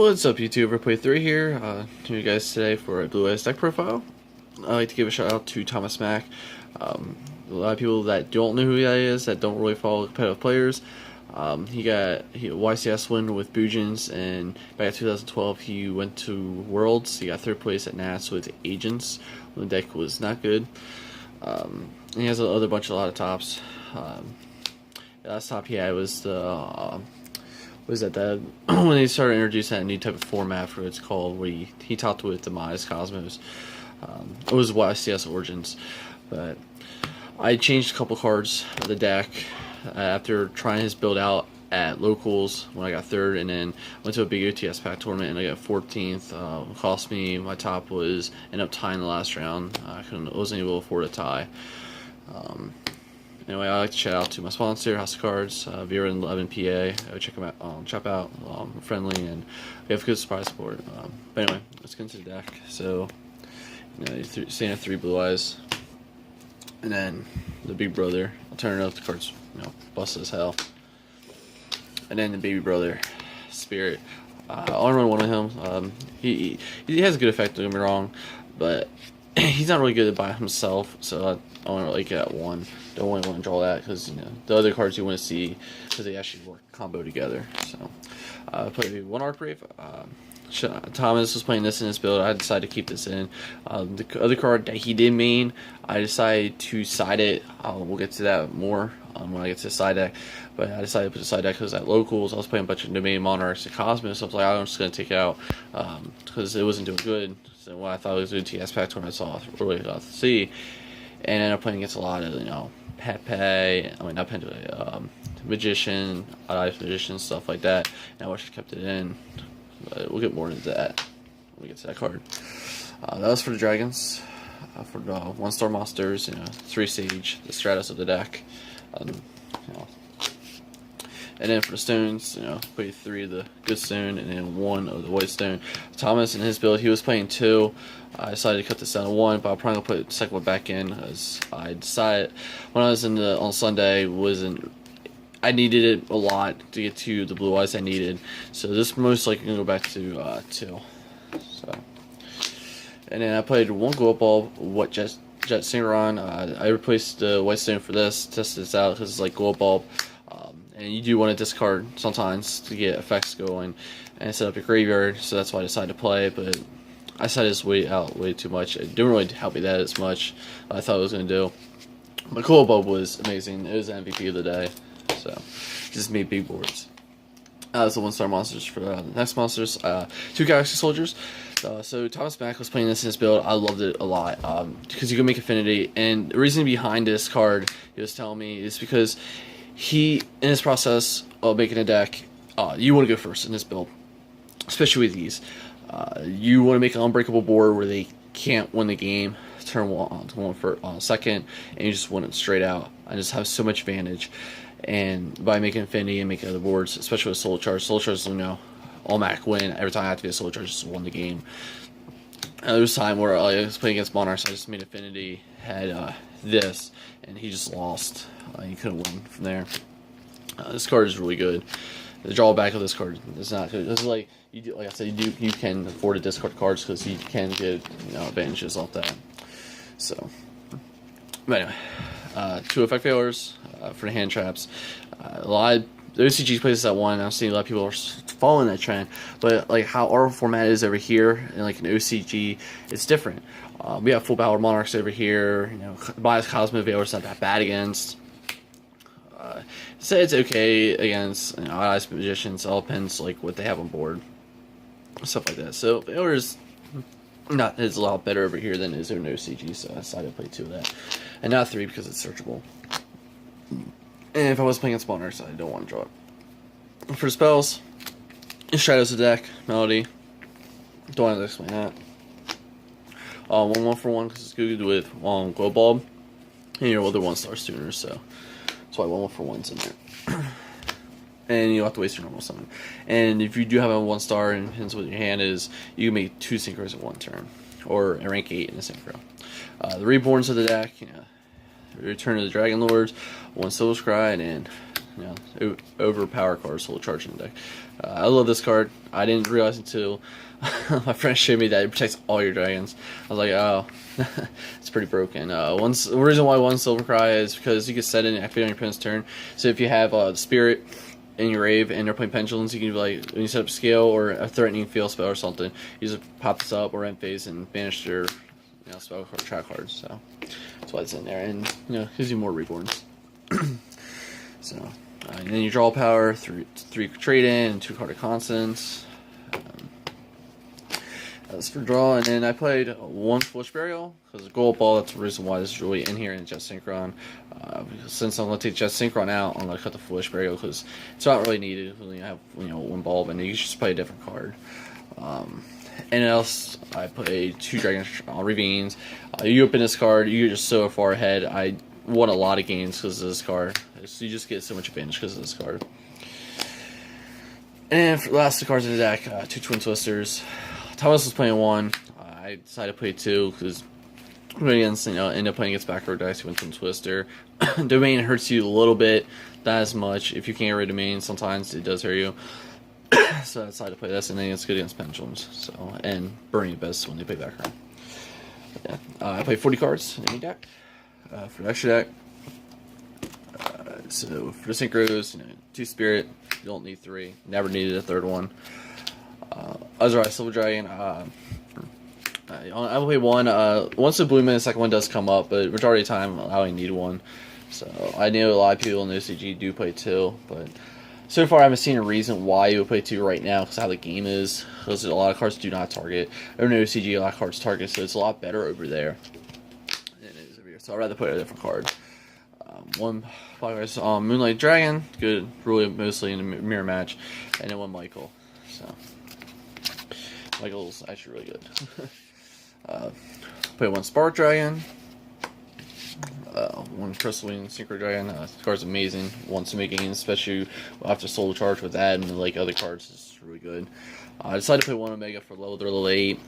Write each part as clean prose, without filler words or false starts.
What's up, YouTube? Play 3 here. To you guys today for a Blue Eyes deck profile. I'd like to give a shout out to Thomas Mack. A lot of people that don't know who he is, that don't really follow competitive players. He got YCS win with Bujins, and back in 2012 he went to Worlds. He got 3rd place at Nats with Agents when the deck was not good. And he has a lot of tops. The last top he had was the when they started introducing that new type of format for it's called, where he talked with Demise Cosmos. It was YCS Origins, but I changed a couple cards of the deck after trying his build out at locals when I got 3rd, and then went to a big OTS pack tournament and I got 14th. Cost me, my top was ended up tying the last round. I wasn't able to afford a tie. Anyway, I'd like to shout out to my sponsor, House of Cards, Vera and 11 PA. Check them out, check out, friendly, and we have good surprise support. But anyway, let's get into the deck. So, you're seeing a 3 Blue Eyes, and then the Big Brother. I'll turn it up. The cards, busted as hell. And then the Baby Brother, Spirit. I'll run one of him. He has a good effect. Don't get me wrong, but he's not really good by himself. So I want to really get at one. Don't really want to draw that because the other cards you want to see because they actually work combo together. So I played one Arc Brave. Thomas was playing this in his build. I decided to keep this in. The other card that he did main, I decided to side it. We'll get to that more when I get to the side deck. But I decided to put the side deck because at locals I was playing a bunch of Domain Monarchs and Cosmos. So I was like, I'm just going to take it out because it wasn't doing good. So what I thought it was a TS pack when I saw really got to see. And ended up playing against a lot of, Pepe, not Pepe, Magician, Odd Magician, stuff like that. And I wish I kept it in. But we'll get more into that when we get to that card. That was for the Dragons. For the 1-star monsters, 3 Siege, the Stratos of the deck. And then for the stones, played 3 of the good stone and then 1 of the white stone. Thomas in his build, he was playing 2. I decided to cut this down to 1, but I'm probably gonna put the second one back in as I decided when I was on Sunday I needed it a lot to get to the Blue Eyes I needed. So this most likely gonna go back to 2. So, and then I played 1 Glow Ball, what Jet Synchron. I replaced the white stone for this, tested this out because it's like Glow Bulb. And you do want to discard sometimes to get effects going and set up your graveyard, so that's why I decided to play. But I decided this way too much. It didn't really help me that as much I thought it was going to do. But Cool Bulb was amazing. It was the MVP of the day. So just made big boards. That was the 1-star monsters for the next monsters. 2 Galaxy Soldiers. So Thomas Mack was playing this in his build. I loved it a lot because you can make Affinity. And the reason behind this card he was telling me is because he, in his process of making a deck, you want to go first in this build, especially with these. You want to make an unbreakable board where they can't win the game, turn 1 for second, and you just win it straight out and just have so much advantage. And by making Infinity and making other boards, especially with Soul Charge, all Mac win. Every time I activate Soul Charge, just won the game. There was a time where I was playing against Monarchs, I just made Infinity, had this, and he just lost. He couldn't win from there. This card is really good. The drawback of this card is not good. This is like I said, you can afford to discard cards because you can get advantages off that. So, but anyway, 2 effect failures for the hand traps. A lot of the OCG plays at 1. I'm seeing a lot of people are following that trend, but like how our format is over here and like an OCG, it's different. We have full power Monarchs over here. Bias Cosmo Veil's not that bad against. So it's okay against Odd Magicians. All depends like what they have on board, stuff like that. So Veil's is a lot better over here than it is in OCG. So I decided to play 2 of that, and not 3 because it's searchable. And if I was playing against Monarchs, I don't want to draw it. For spells, Shadows of the deck, Melody. Don't want to explain that. 1 for 1 because it's good with Glow Bulb and your other 1-star tuners, so that's why 1 for 1's in there. And you don't have to waste your normal summon. And if you do have a 1-star and depends what your hand is, you can make 2 synchros in 1 turn, or a rank 8 in a synchro. The Reborns of the deck, Return of the Dragon Lords, 1 Silver Scry, and overpower cards, Soul Charge in the deck. I love this card. I didn't realize until my friend showed me that it protects all your dragons. I was like, oh, it's pretty broken. The reason why one Silver Cry is because you can set it and activate on your opponent's turn. So if you have Spirit in your grave and they're playing Pendulums, you can do like when you set up Scale or a Threatening Field spell or something, you just pop this up or end phase and banish their spell card, trap cards. So that's why it's in there, and gives you more reborns. So and then you draw power, three trade in, and 2 card of constants. That's for draw, and then I played 1 Foolish Burial because Gold Ball. That's the reason why this is really in here in Jet Synchron. Since I'm going to take Jet Synchron out, I'm going to cut the Foolish Burial because it's not really needed when you have 1 ball, and you can just play a different card. And else, I played 2 Dragon Ravines. You open this card, you're just so far ahead. I won a lot of games because of this card. So you just get so much advantage because of this card. And for the last 2 cards in the deck, 2 Twin Twisters. Thomas was playing 1. I decided to play 2 because against end up playing against back row dice. He went Twin Twister. Domain hurts you a little bit, not as much. If you can't get rid of Domain, sometimes it does hurt you. So I decided to play this, and then it's good against Pendulums. So and Burning Abyss when they play back row. Yeah, I played 40 cards in any deck. For the extra deck. So for the Synchros, 2 Spirit. You don't need 3. Never needed a 3rd one. Azrai Silver Dragon. I will play 1. Once the blue mana, the second one does come up, but majority of the time I only need 1. So I know a lot of people in the OCG do play 2, but so far I haven't seen a reason why you would play 2 right now because how the game is. Because a lot of cards do not target. Over in OCG, a lot of cards target, so it's a lot better over there than it is over here. So I'd rather play a different card. 1 Moonlight Dragon, good, really mostly in a mirror match, and then 1 Michael. So Michael's actually really good. Play 1 Spark Dragon, 1 Crystalline Synchro Dragon. This card's amazing. Wants to make games, especially after Soul Charge with that and like other cards. It's really good. I decided to play 1 Omega for level 8.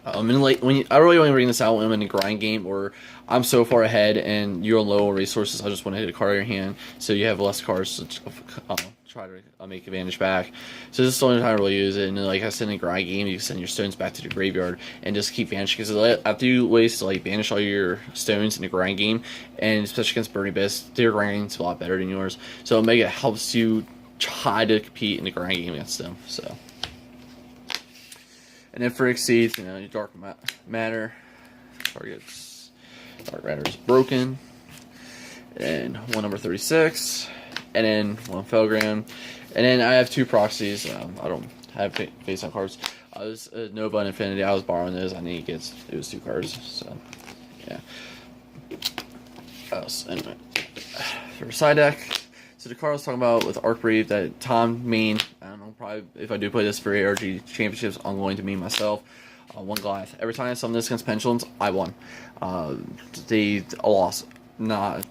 I really only bring this out when I'm in a grind game or I'm so far ahead and you're on low resources. I just want to hit a card in your hand so you have less cards to try to make advantage back. So this is the only time I really use it. And then, like I said, in a grind game, you send your stones back to the graveyard and just keep banishing. Because after you waste to banish all your stones in the grind game, and especially against Burning Abyss, their grind game's a lot better than yours. So Omega helps you try to compete in the grind game against them. So. And then for Exceed, your Dark Matter targets. Dark Matter is broken. And 1 number 36. And then 1 Felgram. And then I have 2 proxies. I don't have face on cards. I was Nova and Infinity. I was borrowing those. I need to get those 2 cards. So, yeah. Anyway. For side deck. So the card I was talking about with Arc Brave that Tom main, I don't know, probably if I do play this for ARG Championships, I'm going to main myself. 1 Goliath. Every time I summon this against Pendulums, I won. They lost. Not.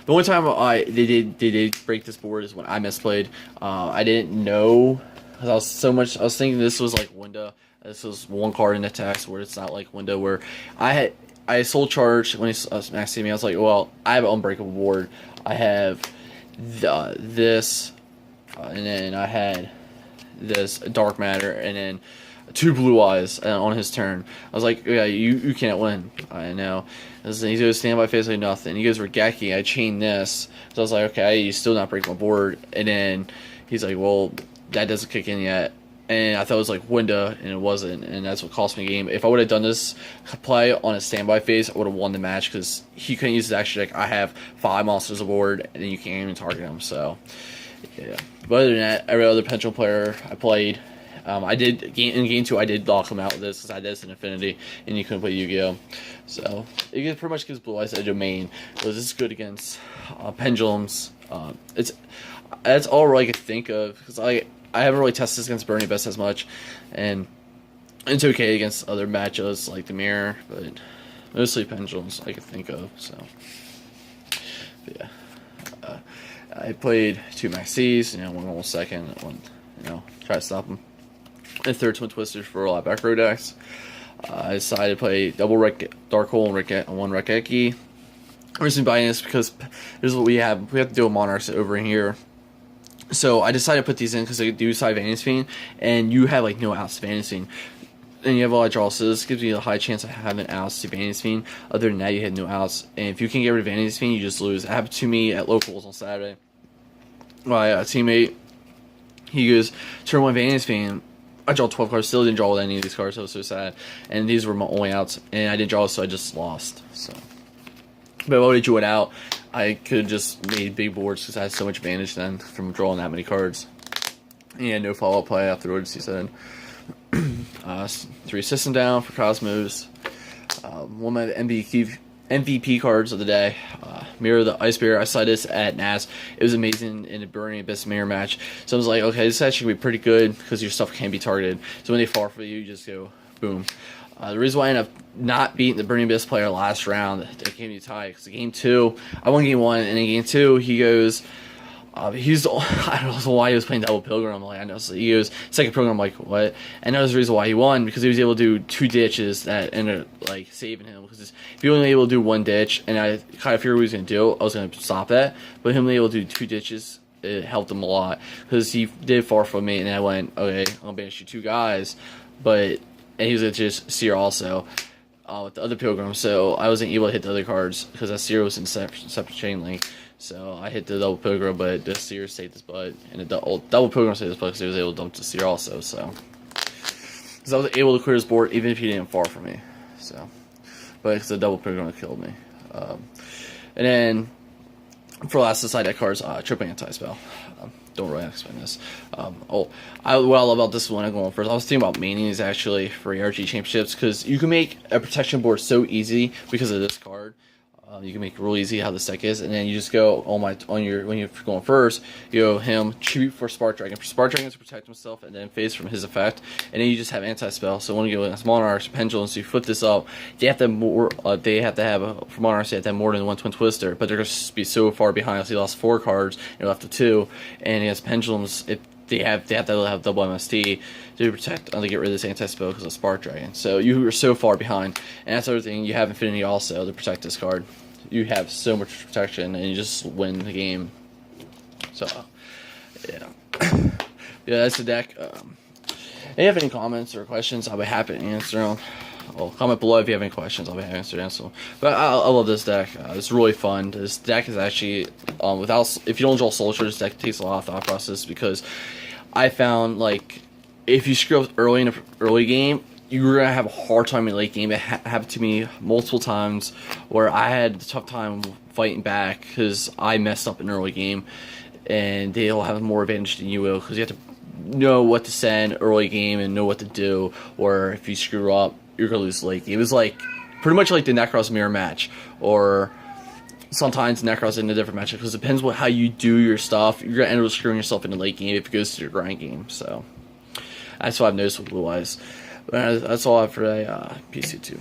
The only time they did break this board is when I misplayed. I didn't know because I was thinking this was like Winda. This was 1 card in the text where it's not like Winda where I Soul Charge when he maxed me. I was like, well, I have an Unbreakable board. I have this, and then I had this Dark Matter, and then 2 Blue Eyes on his turn. I was like, yeah, you can't win. I know. He goes Standby Phase like nothing. He goes Regeki. I chain this. So I was like, okay, you still not break my board. And then he's like, well, that doesn't kick in yet. And I thought it was like Winda, and it wasn't, and that's what cost me the game. If I would have done this play on a standby phase, I would have won the match because he couldn't use his action deck. I have 5 monsters aboard, and then you can't even target him. So, yeah. But other than that, every other Pendulum player I played, I did in game 2. I did lock him out with this because I had this in Infinity, and you couldn't play Yu-Gi-Oh. So it pretty much gives Blue Eyes a domain. This is good against Pendulums. That's all really I could think of because I haven't really tested this against Burning Abyss as much, and it's okay against other matchups like the Mirror, but mostly Pendulums I could think of. So, but yeah, I played 2 Maxis, 1 almost second, 1, try to stop them, and 3rd Twin Twisters for a lot of back row decks. I decided to play double Dark Hole and 1 Rekeki. I'm just buying this because this is what we have. We have to deal with Monarchs over here. So I decided to put these in because they do side Vanity Fiend, and you have like no outs to Vanity Fiend. And you have a lot of draws, so this gives you a high chance of having outs to Vanity Fiend. Other than that, you had no outs. And if you can get rid of Vanity Fiend, you just lose. It happened to me at locals on Saturday. My teammate, he goes, turn 1 Vanity Fiend. I draw 12 cards, still didn't draw with any of these cards, so I was so sad. And these were my only outs, and I didn't draw, so I just lost. So, but if I would have drew it out, I could have just made big boards because I had so much advantage then from drawing that many cards. And he had no follow-up play afterwards, he said. 3 system down for Cosmos. One of the MVP cards of the day. Mirror the Ice Bear. I saw this at NAS. It was amazing in a Burning Abyss mirror match. So I was like, okay, this actually be pretty good because your stuff can be targeted. So when they fall for you, you just go boom. The reason why I ended up not beating the Burning Abyss player last round, they came to tie because game 2, I won game 1, and in game 2 he goes. I don't know why he was playing Double Pilgrim. I'm like, I know. So he goes, second Pilgrim, I'm like, what? And that was the reason why he won, because he was able to do 2 ditches that ended up, like, saving him. Because if he was only able to do 1 ditch, and I kind of figured what he was going to do, I was going to stop that. But him being able to do 2 ditches, it helped him a lot. Because he did far from me, and I went, okay, I'm going to banish you 2 guys. And he was going to just Seer also with the other Pilgrim. So I wasn't able to hit the other cards, because that Seer was in separate chain link. So I hit the Double Pilgrim, but the Seer saved his butt, and the Double Pilgrim saved his butt because he was able to dump the Seer also. So I was able to clear his board even if he didn't fall from me. So, but because the Double Pilgrim killed me. And then for last side deck cards, triple anti-spell. Don't really explain this. What I love about this one, I'm going first. I was thinking about maining these actually for ARG championships because you can make a protection board so easy because of this card. You can make it real easy how the deck is, and then you just go when you're going first, you go him tribute for Spark Dragon. For Spark Dragon to protect himself, and then phase from his effect, and then you just have anti-spell. So when you go against Monarchs, Pendulums, so you flip this up. They have to have more. For Monarchs, they have to have more than 1 Twin Twister, but they're going to be so far behind. So he lost 4 cards, and he left with 2, and against Pendulums, they have to have double MST to protect to get rid of this anti-spell because of Spark Dragon. So you are so far behind, and that's the other thing. You have Infinity also to protect this card. You have so much protection, and you just win the game. So, yeah. Yeah, that's the deck. If you have any comments or questions, I'll be happy to answer them. Well, comment below if you have any questions. I'll be happy to answer them. But I love this deck. It's really fun. This deck is actually, if you don't draw soldiers, this deck takes a lot of thought process because I found, like, if you screw up early in an early game, you're going to have a hard time in late game. It happened to me multiple times where I had a tough time fighting back because I messed up in early game, and they'll have more advantage than you will because you have to know what to send early game and know what to do, or if you screw up, you're going to lose late game. It was like pretty much like the Necros mirror match, or sometimes Necros in a different matchup because it depends on how you do your stuff. You're going to end up screwing yourself in the late game if it goes to your grind game. So that's what I've noticed with Blue Eyes. But that's all I have for today. Peace, you too.